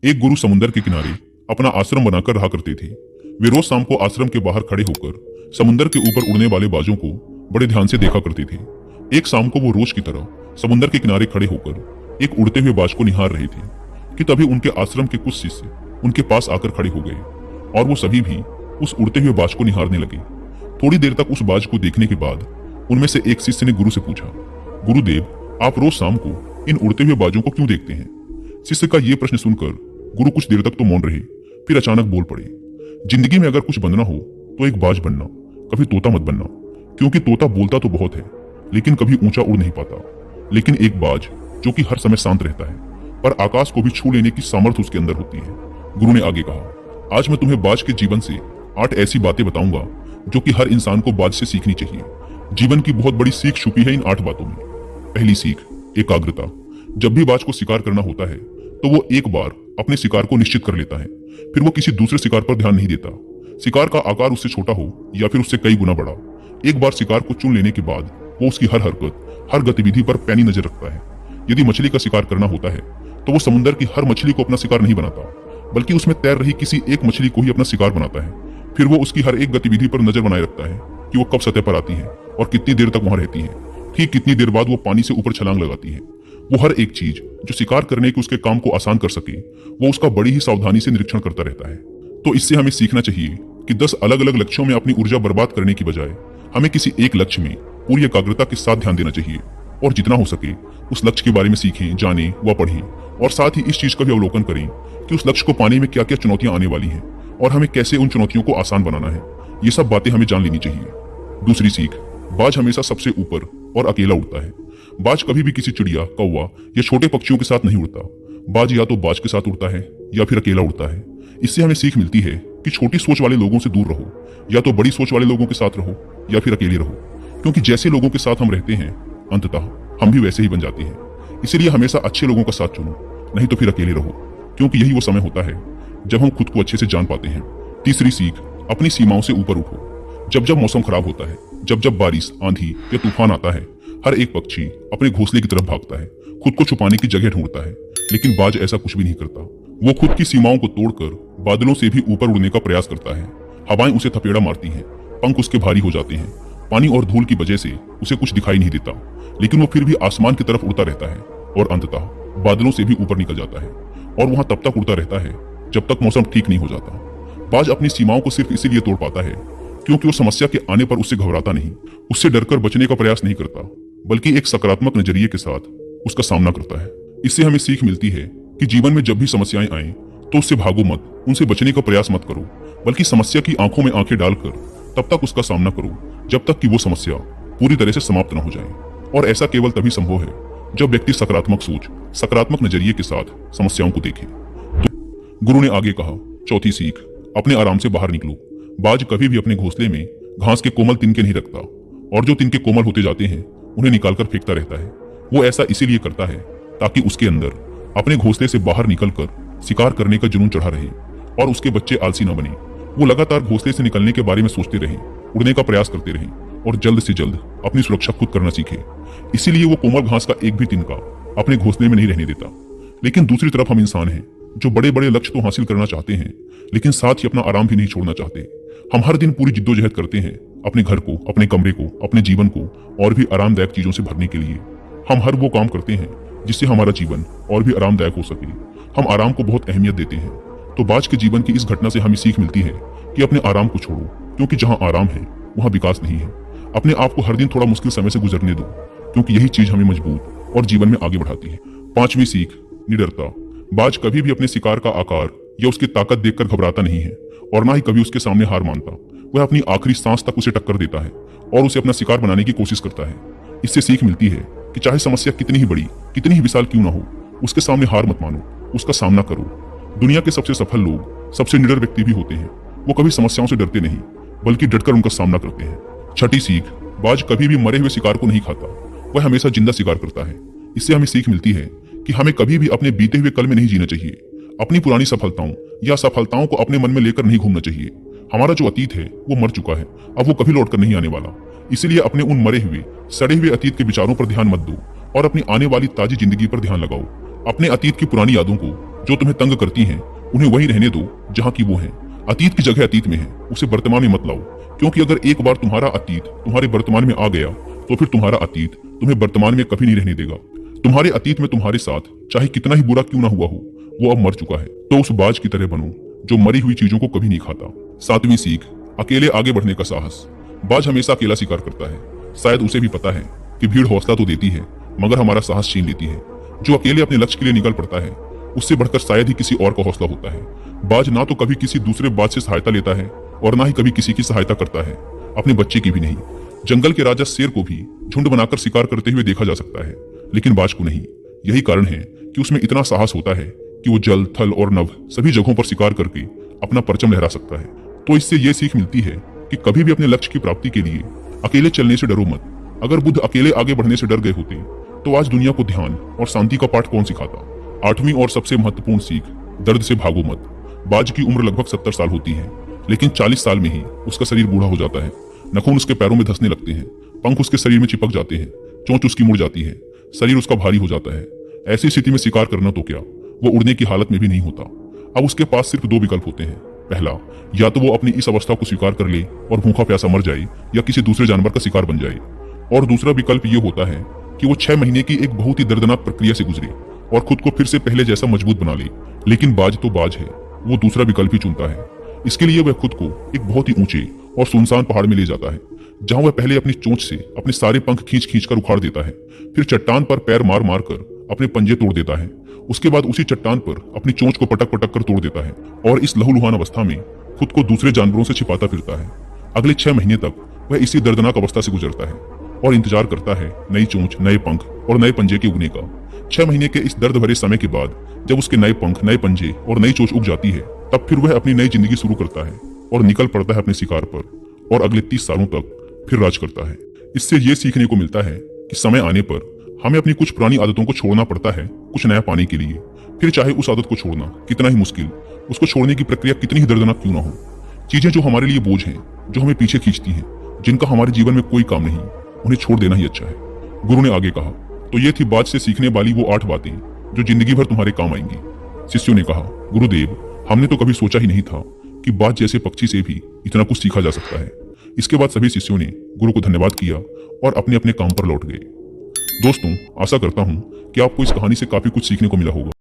एक गुरु समुंदर के किनारे अपना आश्रम बनाकर रहा करते थे। वे रोज शाम को आश्रम के बाहर खड़े होकर समुंदर के ऊपर उड़ने वाले बाजों को बड़े ध्यान से देखा करते थे। एक शाम को वो रोज की तरह समुंदर के किनारे खड़े होकर एक उड़ते हुए बाज को निहार रहे थे कि तभी उनके आश्रम के कुछ शिष्य उनके पास आकर खड़े हो गए और वो सभी भी उस उड़ते हुए बाज को निहारने लगे। थोड़ी देर तक उस बाज को देखने के बाद उनमें से एक शिष्य ने गुरु से पूछा, गुरुदेव, आप रोज शाम को इन उड़ते हुए बाजों को क्यों देखते हैं? शिष्य का ये प्रश्न सुनकर गुरु कुछ देर तक तो मौन रहे, फिर अचानक बोल पड़े, जिंदगी में अगर कुछ बनना हो तो एक बाज बनना, कभी तोता मत बनना, क्योंकि तोता बोलता तो बहुत है लेकिन कभी ऊंचा उड़ नहीं पाता। लेकिन एक बाज जो कि हर समय शांत रहता है पर आकाश को भी छू लेने की सामर्थ्य उसके अंदर होती है। गुरु ने आगे कहा, आज मैं तुम्हें बाज के जीवन से 8 ऐसी बातें बताऊंगा जो कि हर इंसान को बाज से सीखनी चाहिए। जीवन की बहुत बड़ी सीख छुपी है इन 8 बातों में। पहली सीख, एकाग्रता। जब भी बाज को शिकार करना होता है तो वो एक बार अपने शिकार को निश्चित कर लेता है, फिर वो किसी दूसरे शिकार पर ध्यान नहीं देता। शिकार का आकार उससे छोटा हो या फिर उससे कई गुना बड़ा, एक बार शिकार को चुन लेने के बाद वो उसकी हर हरकत, हर गतिविधि पर पैनी नजर रखता है। यदि मछली का शिकार करना होता है तो वो समुद्र की हर मछली को अपना शिकार नहीं बनाता, बल्कि उसमें तैर रही किसी एक मछली को ही अपना शिकार बनाता है। फिर वो उसकी हर एक गतिविधि पर नजर बनाए रखता है कि वो कब सतह पर आती है और कितनी देर तक वहां रहती है। ठीक कितनी देर बाद वो पानी से ऊपर छलांग लगाती है। वो हर एक चीज जो शिकार करने के उसके काम को आसान कर सके वो उसका बड़ी ही सावधानी से निरीक्षण करता रहता है। तो इससे हमें सीखना चाहिए कि 10 अलग अलग लक्ष्यों में अपनी ऊर्जा बर्बाद करने की बजाय हमें किसी एक लक्ष्य में पूरी एकाग्रता के साथ ध्यान देना चाहिए और जितना हो सके उस लक्ष्य के बारे में सीखें, जानें व पढ़ें और साथ ही इस चीज का भी अवलोकन करें कि उस लक्ष्य को पाने में क्या क्या चुनौतियां आने वाली हैं और हमें कैसे उन चुनौतियों को आसान बनाना है। ये सब बातें हमें जान लेनी चाहिए। दूसरी सीख, बाज हमेशा सबसे ऊपर और अकेला उड़ता है। बाज कभी भी किसी चिड़िया, कौवा या छोटे पक्षियों के साथ नहीं उड़ता। बाज या तो बाज के साथ उड़ता है या फिर अकेला उड़ता है। इससे हमें सीख मिलती है कि छोटी सोच वाले लोगों से दूर रहो, या तो बड़ी सोच वाले लोगों के साथ रहो या फिर अकेले रहो, क्योंकि जैसे लोगों के साथ हम रहते हैं अंततः हम भी वैसे ही बन जाते हैं। इसलिए हमेशा अच्छे लोगों का साथ चुनो, नहीं तो फिर अकेले रहो, क्योंकि यही वो समय होता है जब हम खुद को अच्छे से जान पाते हैं। तीसरी सीख, अपनी सीमाओं से ऊपर उठो। जब जब मौसम खराब होता है, जब जब बारिश, आंधी या तूफान आता है, हर एक पक्षी अपने घोंसले की तरफ भागता है, खुद को छुपाने की जगह ढूंढता है। लेकिन बाज ऐसा कुछ भी नहीं करता। वो खुद की सीमाओं को तोड़कर बादलों से भी ऊपर उड़ने का प्रयास करता है। हवाएं उसे थपेड़ा मारती हैं, पंख उसके भारी हो जाते हैं, पानी और धूल की वजह से उसे कुछ दिखाई नहीं देता, लेकिन वो फिर भी आसमान की तरफ उड़ता रहता है और अंततः बादलों से भी ऊपर निकल जाता है और वहां तब तक उड़ता रहता है जब तक मौसम ठीक नहीं हो जाता। बाज अपनी सीमाओं को सिर्फ इसीलिए तोड़ पाता है क्योंकि वो समस्या के आने पर उससे घबराता नहीं, उससे डरकर बचने का प्रयास नहीं करता, बल्कि एक सकारात्मक नजरिए के साथ उसका सामना करता है। इससे हमें सीख मिलती है कि जीवन में जब भी समस्याएं आए तो उससे भागो मत, उनसे बचने का प्रयास मत करो, बल्कि समस्या की आंखों में आंखें डालकर तब तक उसका सामना करो जब तक कि वो समस्या पूरी तरह से समाप्त न हो जाए। और ऐसा केवल तभी संभव है जब व्यक्ति सकारात्मक सोच, सकारात्मक नजरिए के साथ समस्याओं को देखे। तो गुरु ने आगे कहा, चौथी सीख, अपने आराम से बाहर निकलो। बाज कभी भी अपने घोंसले में घास के कोमल तिनके नहीं रखता और जो तिनके कोमल होते जाते हैं उन्हें निकालकर फेंकता रहता है। वो ऐसा इसीलिए करता है ताकि उसके अंदर अपने घोंसले से बाहर निकलकर शिकार करने का जुनून चढ़ा रहे और उसके बच्चे आलसी न बने। वो लगातार घोंसले से निकलने के बारे में सोचते रहे, उड़ने का प्रयास करते रहे और जल्द से जल्द अपनी सुरक्षा खुद करना सीखे। इसीलिए वो कोमल घास का एक भी तिनका अपने घोंसले में नहीं रहने देता। लेकिन दूसरी तरफ हम इंसान हैं जो बड़े बड़े लक्ष्य तो हासिल करना चाहते हैं, लेकिन साथ ही अपना आराम भी नहीं छोड़ना चाहते। हम हर दिन पूरी जिद्दोजहद करते हैं अपने घर को, अपने कमरे को, अपने जीवन को और भी आरामदायक चीजों से भरने के लिए। हम हर वो काम करते हैं जिससे हमारा जीवन और भी आरामदायक हो सके। हम आराम को बहुत अहमियत देते हैं। तो बाज के जीवन की इस घटना से हमें सीख मिलती है कि अपने आराम को छोड़ो, क्योंकि जहां आराम है वहां विकास नहीं है। अपने आप को हर दिन थोड़ा मुश्किल समय से गुजरने दो, क्योंकि यही चीज हमें मजबूत और जीवन में आगे बढ़ाती है। पांचवी सीख, निडरता। बाज कभी भी अपने शिकार का आकार या उसकी ताकत देखकर घबराता नहीं है और ना ही कभी उसके सामने हार मानता। वह अपनी आखिरी सांस तक उसे टक्कर देता है और उसे अपना शिकार बनाने की कोशिश करता है। इससे सीख मिलती है कि चाहे समस्या कितनी ही बड़ी, कितनी ही विशाल क्यों ना हो, उसके सामने हार मत मानो, उसका सामना करो। दुनिया के सबसे सफल लोग सबसे निडर व्यक्ति भी होते हैं। वो कभी समस्याओं से डरते नहीं, बल्कि डटकर उनका सामना करते हैं। छठी सीख, बाज कभी भी मरे हुए शिकार को नहीं खाता, वह हमेशा जिंदा शिकार करता है। इससे हमें सीख मिलती है कि हमें कभी भी अपने बीते हुए कल में नहीं जीना चाहिए। अपनी पुरानी सफलताओं या असफलताओं को अपने मन में लेकर नहीं घूमना चाहिए। हमारा जो अतीत है वो मर चुका है, अब वो कभी लौटकर नहीं आने वाला। इसलिए अपने उन मरे हुए, सड़े हुए अतीत के विचारों पर ध्यान मत दो और अपनी आने वाली ताजी जिंदगी पर ध्यान लगाओ। अपने अतीत की पुरानी यादों को जो तुम्हें तंग करती हैं उन्हें वही रहने दो जहाँ की वो है। अतीत की जगह अतीत में है, उसे वर्तमान में मत लाओ, क्योंकि अगर एक बार तुम्हारा अतीत तुम्हारे वर्तमान में आ गया तो फिर तुम्हारा अतीत तुम्हें वर्तमान में कभी नहीं रहने देगा। तुम्हारे अतीत में तुम्हारे साथ चाहे कितना ही बुरा क्यों ना हुआ हो, वो अब मर चुका है। तो उस बाज की तरह बनो जो मरी हुई चीजों को कभी नहीं खाता। 7वीं सीख, अकेले आगे बढ़ने का साहस। बाज हमेशा अकेला शिकार करता है। शायद उसे भी पता है कि भीड़ हौसला तो देती है मगर हमारा साहस छीन लेती है। जो अकेले अपने लक्ष्य के लिए निकल पड़ता है उससे बढ़कर शायद ही किसी और का हौसला होता है। बाज ना तो कभी किसी दूसरे बाज से सहायता लेता है और ना ही कभी किसी की सहायता करता है, अपने बच्चे की भी नहीं। जंगल के राजा शेर को भी झुंड बनाकर शिकार करते हुए देखा जा सकता है, लेकिन बाज को नहीं। यही कारण है कि उसमें इतना साहस होता है कि वो जल, थल और नभ सभी जगहों पर शिकार करके अपना परचम लहरा सकता है। तो इससे ये सीख मिलती है कि कभी भी अपने लक्ष्य की प्राप्ति के लिए अकेले चलने से डरो मत। अगर बुद्ध अकेले आगे बढ़ने से डर गए होते तो आज दुनिया को ध्यान और शांति का पाठ कौन सिखाता। 8वीं और सबसे महत्वपूर्ण सीख, दर्द से भागो मत। बाज की उम्र लगभग 70 साल होती है, लेकिन 40 साल में ही उसका शरीर बूढ़ा हो जाता है। नखून उसके पैरों में धंसने लगते हैं, पंख उसके शरीर में चिपक जाते हैं, चोंच उसकी मुड़ जाती है, शरीर उसका भारी हो जाता है। ऐसी स्थिति में शिकार करना तो क्या, वो उड़ने की हालत में भी नहीं होता। अब उसके पास सिर्फ 2 विकल्प होते हैं। पहला, या तो वो अपनी इस अवस्था को स्वीकार कर ले और भूखा प्यासा मर जाए या किसी दूसरे जानवर का शिकार बन जाए। और दूसरा विकल्प ये होता है कि वो 6 महीने की एक बहुत ही दर्दनाक प्रक्रिया से गुजरे और खुद को फिर से पहले जैसा मजबूत बना ले। लेकिन बाज तो बाज है, वो दूसरा विकल्प ही चुनता है। इसके लिए वह खुद को एक बहुत ही ऊंचे और सुनसान पहाड़ में ले जाता है, जहां वह पहले अपनी चोंच से अपने सारे पंख खींच खींच कर उखाड़ देता है, फिर चट्टान पर पैर मार मार कर अपने पंजे तोड़ देता है। उसके बाद उसी चट्टान पर अपनी चोंच को पटक पटक कर तोड़ देता है और इस लहूलुहान अवस्था में खुद को दूसरे जानवरों से छिपाता फिरता है। अगले 6 महीने तक वह इसी दर्दनाक अवस्था से गुजरता है और इंतजार करता है नई चोंच, नए पंख और नए पंजे के उगने का। 6 महीने के इस दर्द भरे समय के बाद जब उसके नए पंख, नए पंजे और नई चोंच उग जाती है, तब फिर वह अपनी नई जिंदगी शुरू करता है और निकल पड़ता है अपने शिकार पर और अगले 30 सालों तक फिर राज करता है। इससे ये सीखने को मिलता है कि समय आने पर हमें अपनी कुछ पुरानी आदतों को छोड़ना पड़ता है कुछ नया पाने के लिए। फिर चाहे उस आदत को छोड़ना कितना ही मुश्किल, उसको छोड़ने की प्रक्रिया कितनी ही दर्दनाक क्यों ना हो। चीजें जो हमारे लिए बोझ हैं, जो हमें पीछे खींचती हैं, जिनका हमारे जीवन में कोई काम नहीं, उन्हें छोड़ देना ही अच्छा है। गुरु ने आगे कहा। तो ये थी बाज से सीखने वाली वो 8 बातें जो जिंदगी भर तुम्हारे काम आएंगी। शिष्यों ने कहा, गुरुदेव, हमने तो कभी सोचा ही नहीं था कि बाज जैसे पक्षी से भी इतना कुछ सीखा जा सकता है। इसके बाद सभी शिष्यों ने गुरु को धन्यवाद किया और अपने अपने काम पर लौट गए। दोस्तों, आशा करता हूं कि आपको इस कहानी से काफी कुछ सीखने को मिला होगा।